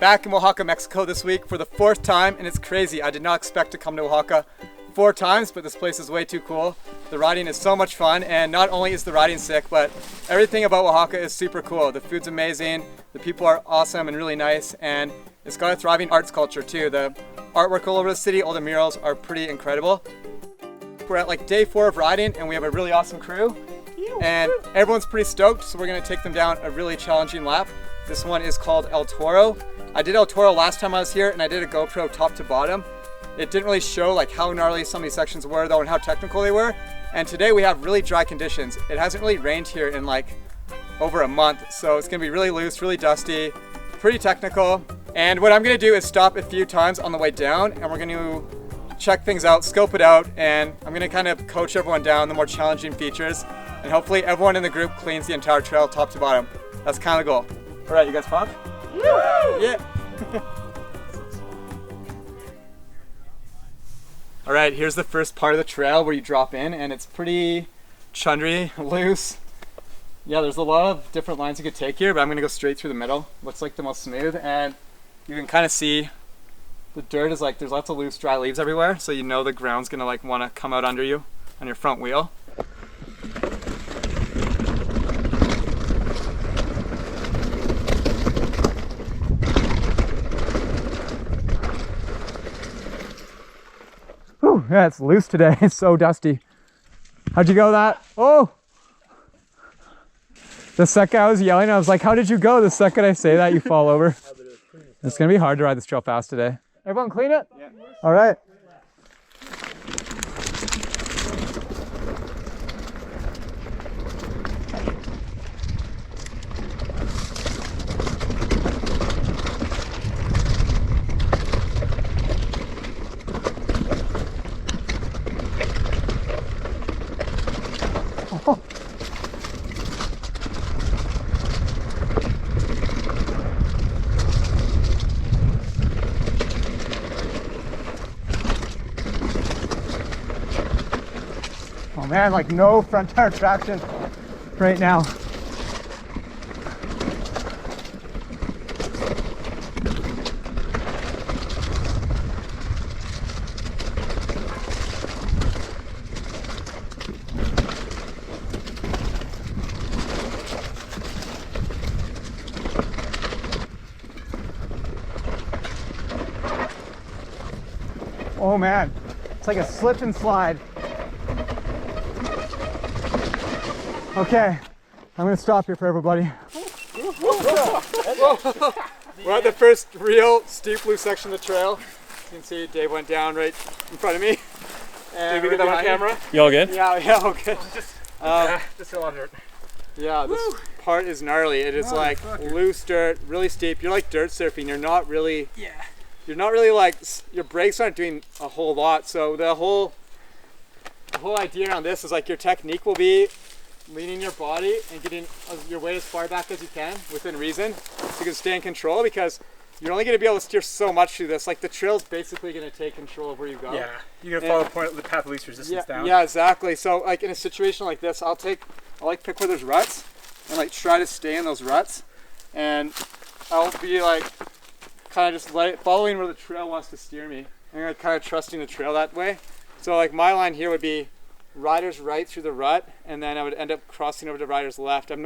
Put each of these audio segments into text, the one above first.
back in Oaxaca, Mexico this week for the 4th time, and it's crazy. I did not expect to come to Oaxaca 4 times, but this place is way too cool. The riding is so much fun, and not only is the riding sick, but everything about Oaxaca is super cool. The food's amazing, the people are awesome and really nice, and it's got a thriving arts culture too. The artwork all over the city, all the murals are pretty incredible. We're at like day 4 of riding, and we have a really awesome crew, and everyone's pretty stoked, so we're gonna take them down a really challenging lap. This one is called El Toro. I did El Toro last time I was here, and I did a GoPro top to bottom. It didn't really show like how gnarly some of these sections were though and how technical they were. And today we have really dry conditions. It hasn't really rained here in like over a month, so it's gonna be really loose, really dusty, pretty technical. And what I'm gonna do is stop a few times on the way down, and we're gonna check things out, scope it out, and I'm gonna kind of coach everyone down the more challenging features, and hopefully everyone in the group cleans the entire trail top to bottom. That's kind of the goal. All right, you guys pumped? Woo! Yeah. All right, here's the first part of the trail where you drop in, and it's pretty chundry, loose. Yeah, there's a lot of different lines you could take here, but I'm gonna go straight through the middle. Looks like the most smooth, and you can kind of see the dirt is like, there's lots of loose, dry leaves everywhere, so you know the ground's gonna like wanna come out under you on your front wheel. Yeah, it's loose today. It's so dusty. How'd you go that? Oh! The second I was yelling, I was like, how did you go? The second I say that, you fall over. It's gonna be hard to ride this trail fast today. Everyone clean it? Yeah. All right. Oh man, like no front tire traction right now. Oh man, it's like a slip and slide. Okay, I'm gonna stop here for everybody. We're at the first real steep loose section of the trail. You can see Dave went down right in front of me. And did we get that on camera? You all good? Yeah, all good. Just a lot of dirt. Yeah, this part is gnarly. It is like loose dirt, really steep. You're like dirt surfing. You're not really like, your brakes aren't doing a whole lot. So the whole idea around this is like your technique will be leaning your body and getting your weight as far back as you can within reason, so you can stay in control, because you're only going to be able to steer so much through this. Like the trail's basically going to take control of where you go. Yeah, you're going to follow the path of least resistance down. Yeah, exactly. So like in a situation like this, I'll pick where there's ruts and like try to stay in those ruts, and I'll be like kind of just following where the trail wants to steer me. I'm like kind of trusting the trail that way. So like my line here would be rider's right through the rut, and then I would end up crossing over to rider's left. I'm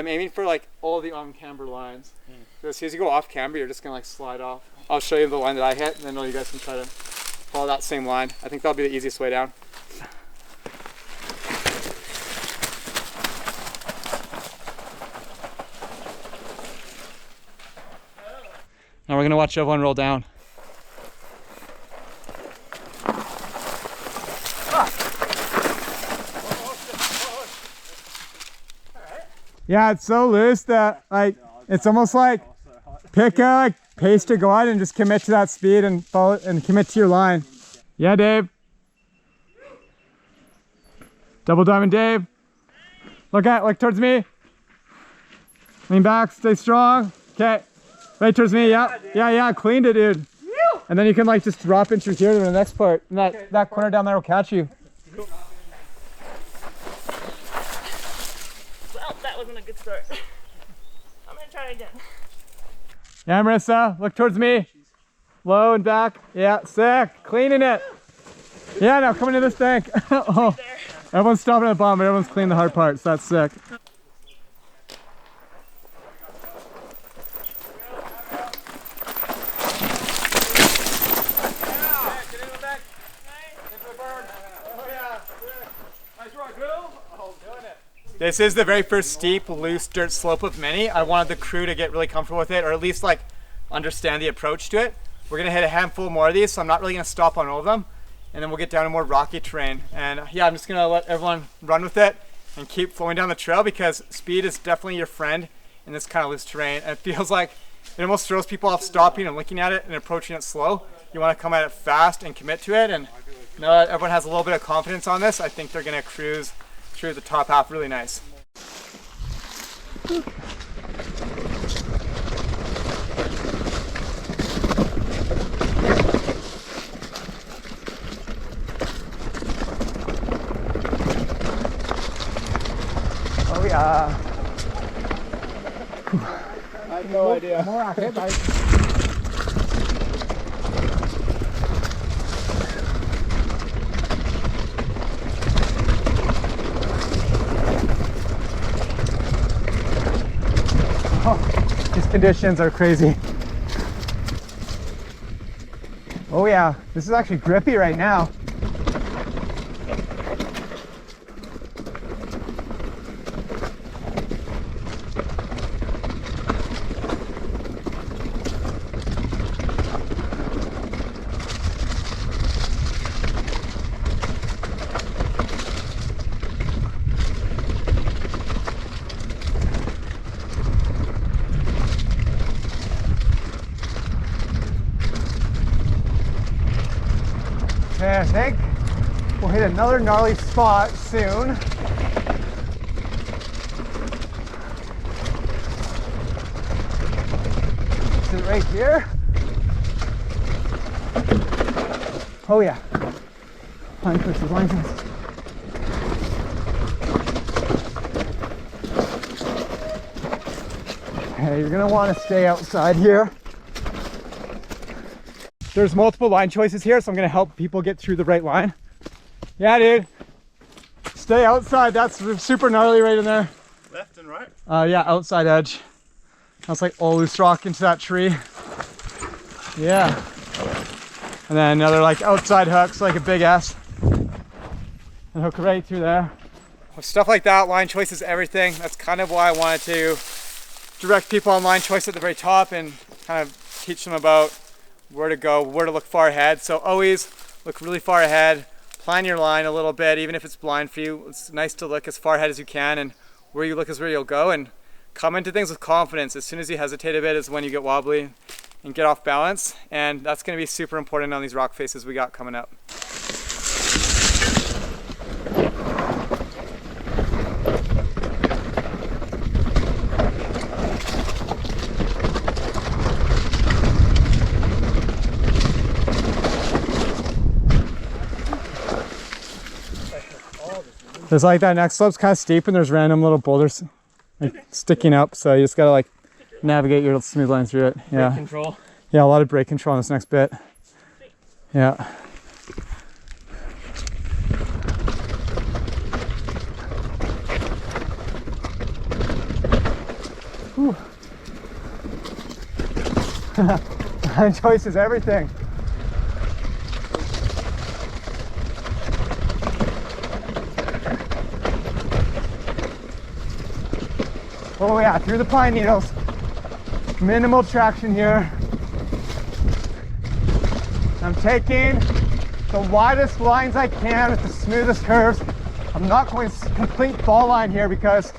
aiming for like all the on camber lines. So as soon as you go off camber, you're just gonna like slide off. I'll show you the line that I hit, and then you guys can try to follow that same line. I think that'll be the easiest way down. Now we're gonna watch everyone roll down. Yeah, it's so loose that like it's almost like pick a like pace to go on and just commit to that speed and follow and commit to your line. Yeah, Dave. Double diamond, Dave. Look towards me. Lean back, stay strong. Okay, right towards me. Yeah. Cleaned it, dude. And then you can like just drop into here to the next part, and that corner down there will catch you. Well, that wasn't a good start. I'm gonna try again. Yeah, Marissa, look towards me. Low and back. Yeah, sick. Cleaning it. Yeah, now come into this tank. Oh, everyone's stopping at the bottom, but everyone's cleaning the hard parts. That's sick. This is the very first steep, loose dirt slope of many. I wanted the crew to get really comfortable with it, or at least like understand the approach to it. We're gonna hit a handful more of these, so I'm not really gonna stop on all of them. And then we'll get down to more rocky terrain. And yeah, I'm just gonna let everyone run with it and keep flowing down the trail, because speed is definitely your friend in this kind of loose terrain. And it feels like it almost throws people off stopping and looking at it and approaching it slow. You wanna come at it fast and commit to it. And now that everyone has a little bit of confidence on this, I think they're gonna cruise through the top half really nice. Oh yeah. I have no idea. More rocket, oh, these conditions are crazy. Oh yeah, this is actually grippy right now. Okay, I think we'll hit another gnarly spot soon. Is it right here? Oh yeah. Line twists, line twists. Okay, you're gonna want to stay outside here. There's multiple line choices here, so I'm gonna help people get through the right line. Yeah, dude. Stay outside. That's super gnarly right in there. Left and right? Yeah, outside edge. That's like all loose rock into that tree. Yeah. And then another like outside hooks, like a big S. And hook right through there. With stuff like that, line choice is everything. That's kind of why I wanted to direct people on line choice at the very top and kind of teach them about where to go, where to look far ahead. So always look really far ahead, plan your line a little bit, even if it's blind for you. It's nice to look as far ahead as you can, and where you look is where you'll go, and come into things with confidence. As soon as you hesitate a bit is when you get wobbly and get off balance, and that's going to be super important on these rock faces we got coming up. There's like that next slope's kind of steep and there's random little boulders like sticking up, so you just gotta like navigate your smooth line through it. Yeah. Brake control. Yeah, a lot of brake control on this next bit. Yeah. Whew. Line choice is everything. Oh yeah, through the pine needles. Minimal traction here. I'm taking the widest lines I can with the smoothest curves. I'm not going complete fall line here because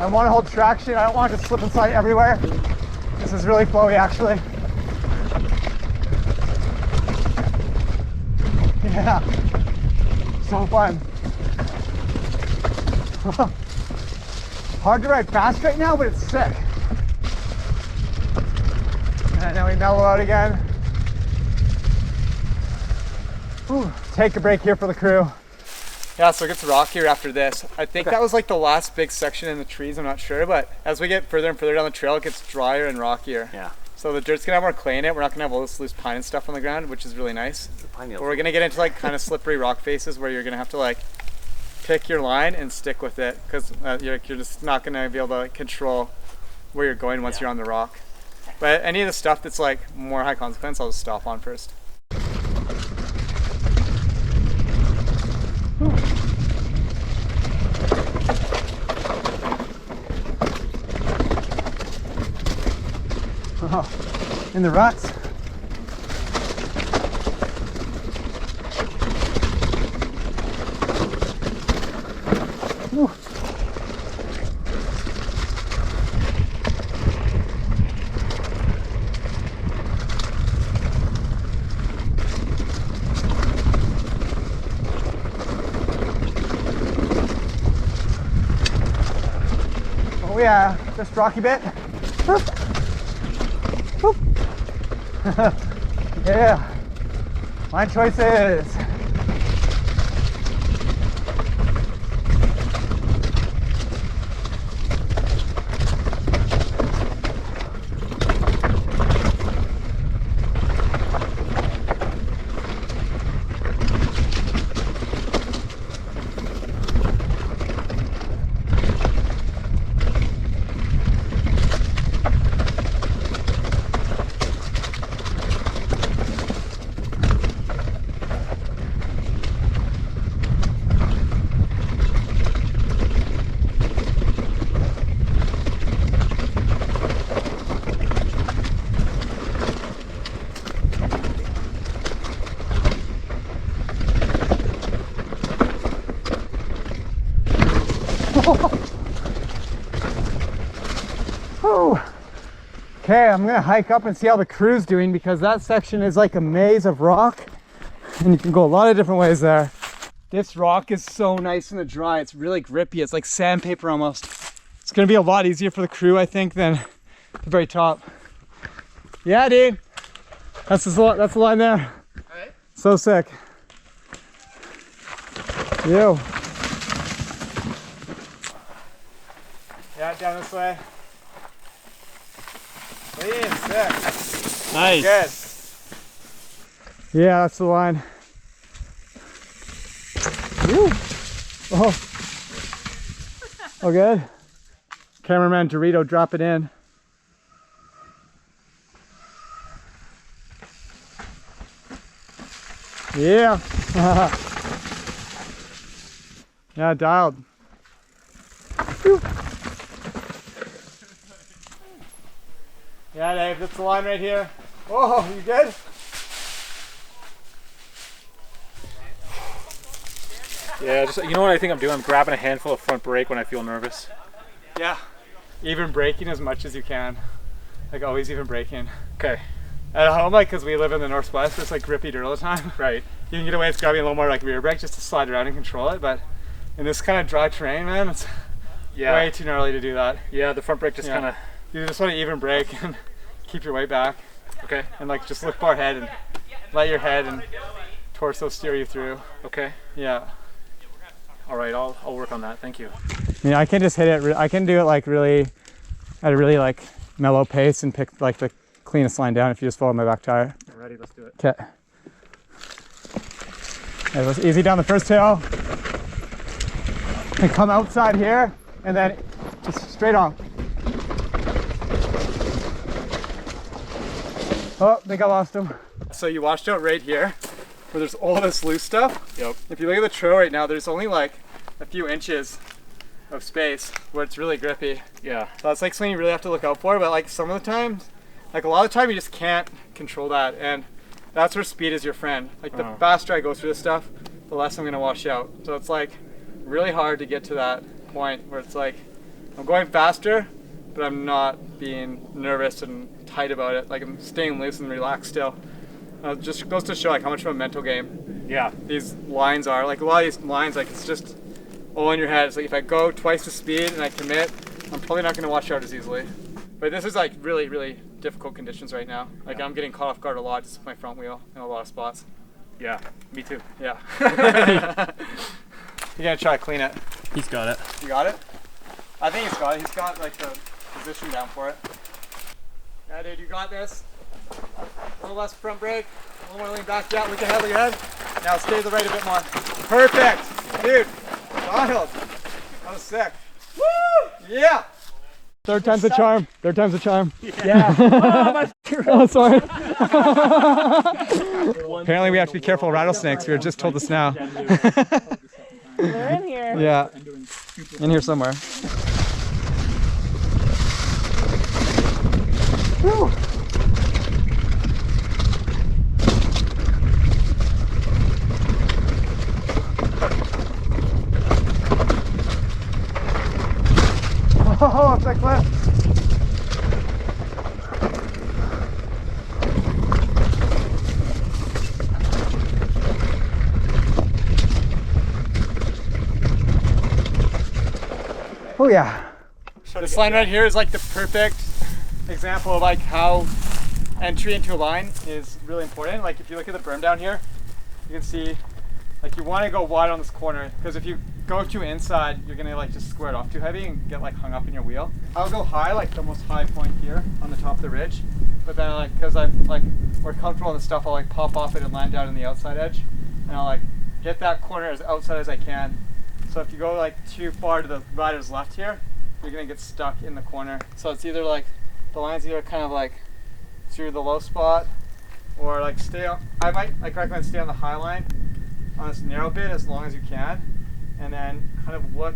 I want to hold traction. I don't want to slip and slide everywhere. This is really flowy actually. Yeah, so fun. Hard to ride fast right now, but it's sick. And then we mellow out again. Whew. Take a break here for the crew. Yeah, so it gets rockier after this. I think that was like the last big section in the trees, I'm not sure, but as we get further and further down the trail, it gets drier and rockier. Yeah. So the dirt's gonna have more clay in it. We're not gonna have all this loose pine and stuff on the ground, which is really nice. But we're gonna get into like kind of slippery rock faces where you're gonna have to like pick your line and stick with it, because you're just not gonna be able to like, control where you're going once you're on the rock. But any of the stuff that's like more high consequence, I'll just stop on first. Oh, in the ruts. Ooh. Oh yeah, just rocky bit. Yeah, my choices. Okay, I'm gonna hike up and see how the crew's doing, because that section is like a maze of rock and you can go a lot of different ways there. This rock is so nice in the dry. It's really grippy. It's like sandpaper almost. It's gonna be a lot easier for the crew, I think, than the very top. Yeah, dude. That's the line there. All right. So sick. Yo. Yeah, down this way. Clean, sick. Nice. Good. Yeah, that's the line. Woo. Oh. Oh, good. Cameraman Dorito, drop it in. Yeah. Yeah, dialed. Woo. Yeah, Dave, that's the line right here. Whoa, you good? Yeah, just, you know what I think I'm doing? I'm grabbing a handful of front brake when I feel nervous. Yeah, even braking as much as you can. Like always even braking. Okay. At home, like, because we live in the northwest, it's like grippy dirt all the time. Right. You can get away with grabbing a little more like rear brake just to slide around and control it, but in this kind of dry terrain, man, it's way too gnarly to do that. Yeah, the front brake just kind of... You just want to even brake and keep your weight back. Okay. And like just look far ahead and let your head and torso steer you through. Okay. Yeah. All right, I'll work on that. Thank you. Yeah, I can just hit it. I can do it like really at a really like mellow pace and pick like the cleanest line down if you just follow my back tire. Alrighty, let's do it. Okay. Okay, let's easy down the first hill. And come outside here and then just straight on. Oh, I think I lost him. So you washed out right here where there's all this loose stuff. Yep. If you look at the trail right now, there's only like a few inches of space where it's really grippy. Yeah. So that's like something you really have to look out for, but like some of the times, like a lot of the time you just can't control that, and that's where speed is your friend. Like the faster I go through this stuff, the less I'm gonna wash out. So it's like really hard to get to that point where it's like, I'm going faster, but I'm not being nervous and tight about it. Like I'm staying loose and relaxed still. It just goes to show like how much of a mental game these lines are. Like a lot of these lines, like it's just all in your head. It's like if I go twice the speed and I commit, I'm probably not gonna wash out as easily. But this is like really, really difficult conditions right now. Like I'm getting caught off guard a lot just with my front wheel in a lot of spots. Yeah, me too. Yeah. You're gonna try to clean it. He's got it. You got it? I think he's got it. He's got like the position down for it. Yeah, dude, you got this. A little less front brake, a little more lean back. Yeah, look ahead, look ahead. Now stay to the right a bit more. Perfect, dude. Wild. That was sick. Woo! Yeah. Third time's a charm. Third time's a charm. Yeah. Oh, sorry. Apparently we have to be careful of rattlesnakes. We were just told this now. They're in here. Yeah. In here somewhere. Woo. Oh, up that cliff. Oh yeah. This line right here is like the perfect example of like how entry into a line is really important. Like if you look at the berm down here, you can see like you want to go wide on this corner, because if you go too inside, you're gonna like just square it off too heavy and get like hung up in your wheel. I'll go high, like the most high point here on the top of the ridge, but then like because I'm like more comfortable in the stuff, I'll like pop off it and land down on the outside edge, and I'll like get that corner as outside as I can. So if you go like too far to the rider's left here, you're gonna get stuck in the corner. So it's either like the line's either kind of like through the low spot, or like stay on. I might like recommend stay on the high line on this narrow bit as long as you can, and then kind of look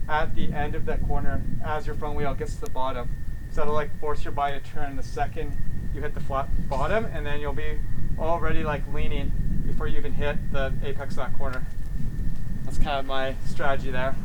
at the end of that corner as your front wheel gets to the bottom. So that'll like force your body to turn the second you hit the flat bottom, and then you'll be already like leaning before you even hit the apex of that corner. That's kind of my strategy there.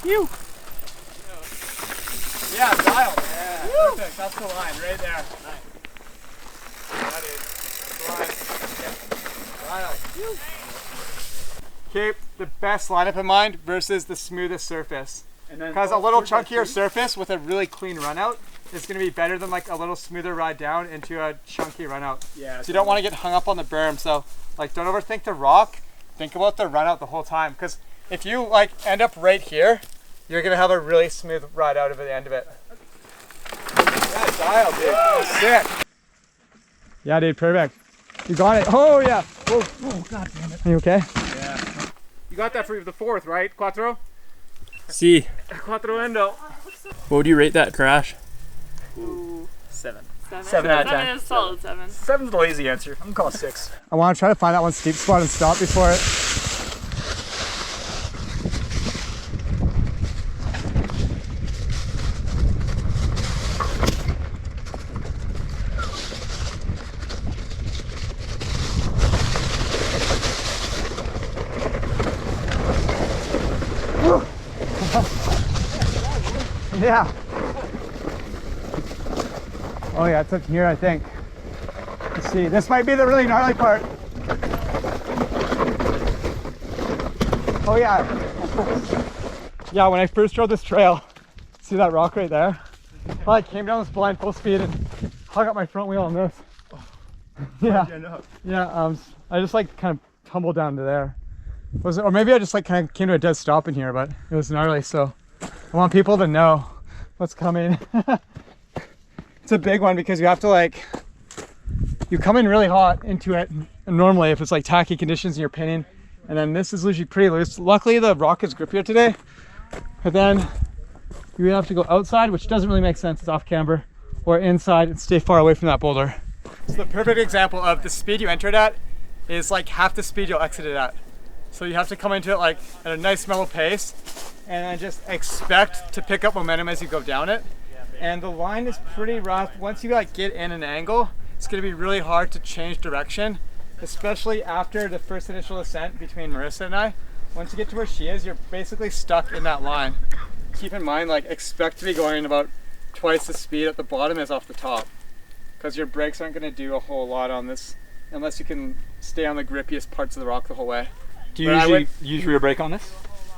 You. Yeah, dial. Yeah, woo! Perfect. That's the line right there. Nice. That is the line. Yeah. Dial. Keep the best lineup in mind versus the smoothest surface. Because a little chunkier surface with a really clean run out is going to be better than like a little smoother ride down into a chunky run out. Yeah. So you don't want to get hung up on the berm. So like don't overthink the rock. Think about the run out the whole time. Because if you like end up right here, you're going to have a really smooth ride out of the end of it. Yeah, dial, dude. Sick. Yeah, dude, perfect. You got it. Oh, yeah. Oh, God damn it. Are you okay? Yeah. You got that for the fourth, right, Quattro? See. Quattro endo. What would you rate that crash? Ooh. 7. 7 out of 10. 7 is solid 7. 7's the lazy answer. I'm gonna call it 6. I want to try to find that one steep spot and stop before it. Yeah. Oh yeah, it's up here, I think. Let's see. This might be the really gnarly part. Oh yeah. Yeah, when I first rode this trail, see that rock right there? I like came down this blind full speed and hung up my front wheel on this. Yeah. Yeah. I just like kind of tumbled down to there. Or maybe I just like kind of came to a dead stop in here, but it was gnarly, so I want people to know what's coming. It's a big one because you have to like, you come in really hot into it normally if it's like tacky conditions and you're pinning, and then this is usually pretty loose. Luckily the rock is grippier today, but then you have to go outside, which doesn't really make sense, it's off camber, or inside and stay far away from that boulder. So the perfect example of the speed you entered at is like half the speed you'll exit it at. So you have to come into it like at a nice mellow pace, and then just expect to pick up momentum as you go down it. And the line is pretty rough. Once you like get in an angle, it's gonna be really hard to change direction, especially after the first initial ascent between Marissa and I. Once you get to where she is, you're basically stuck in that line. Keep in mind, like expect to be going about twice the speed at the bottom as off the top, because your brakes aren't gonna do a whole lot on this unless you can stay on the grippiest parts of the rock the whole way. Do you usually use rear brake on this?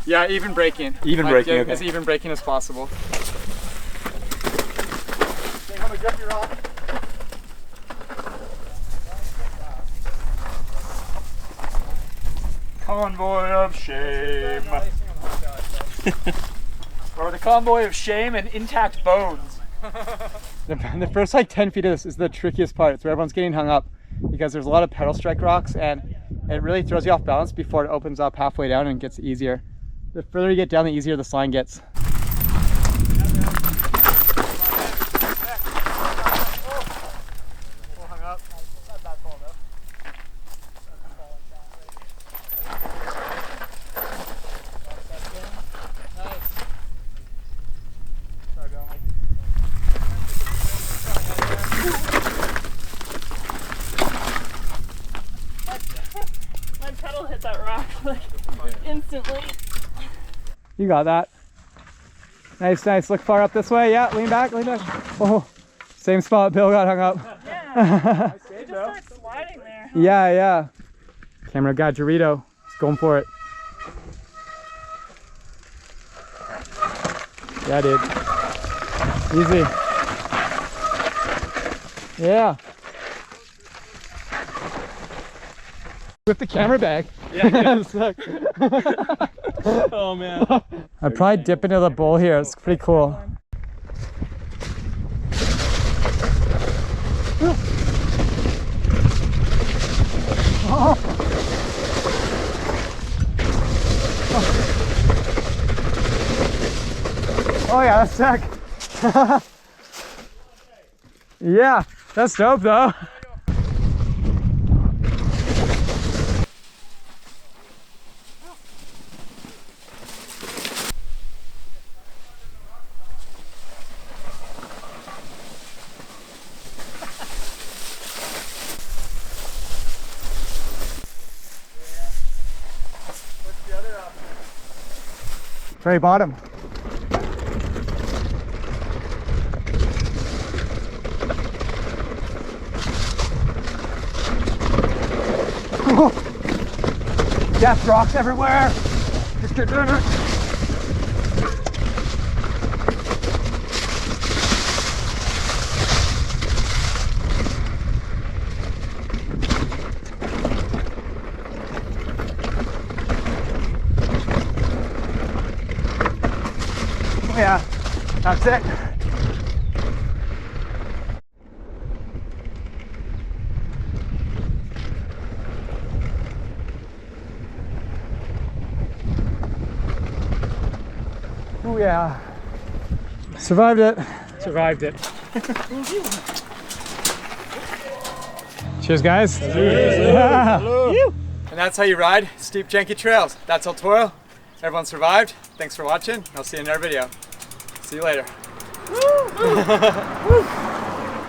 Yeah, even braking. Even braking, okay. As even braking as possible. Stay on the grippy rock. convoy of shame. Or the convoy of shame and intact bones. The first like 10 feet of this is the trickiest part. It's where everyone's getting hung up because there's a lot of pedal strike rocks and it really throws you off balance before it opens up halfway down and gets easier. The further you get down, the easier the slide gets. My pedal hit that rock like instantly. You got that. Nice, nice. Look far up this way. Yeah, lean back, lean back. Oh, same spot Bill got hung up. Yeah. It just starts sliding there. Huh? Yeah, yeah. Camera guy Dorito. He's going for it. Yeah, dude. Easy. Yeah. With the camera bag. Yeah. Oh man. I'd probably dip into the bowl here. It's pretty cool. Oh yeah, that's sick. Yeah, that's dope though. Very bottom. Death rocks everywhere. Just get doing it. Yeah, that's it. Oh yeah, survived it. Survived it. Cheers, guys. Yeah. And that's how you ride steep, janky trails. That's El Toro. Everyone survived. Thanks for watching. I'll see you in another video. See you later. Woo!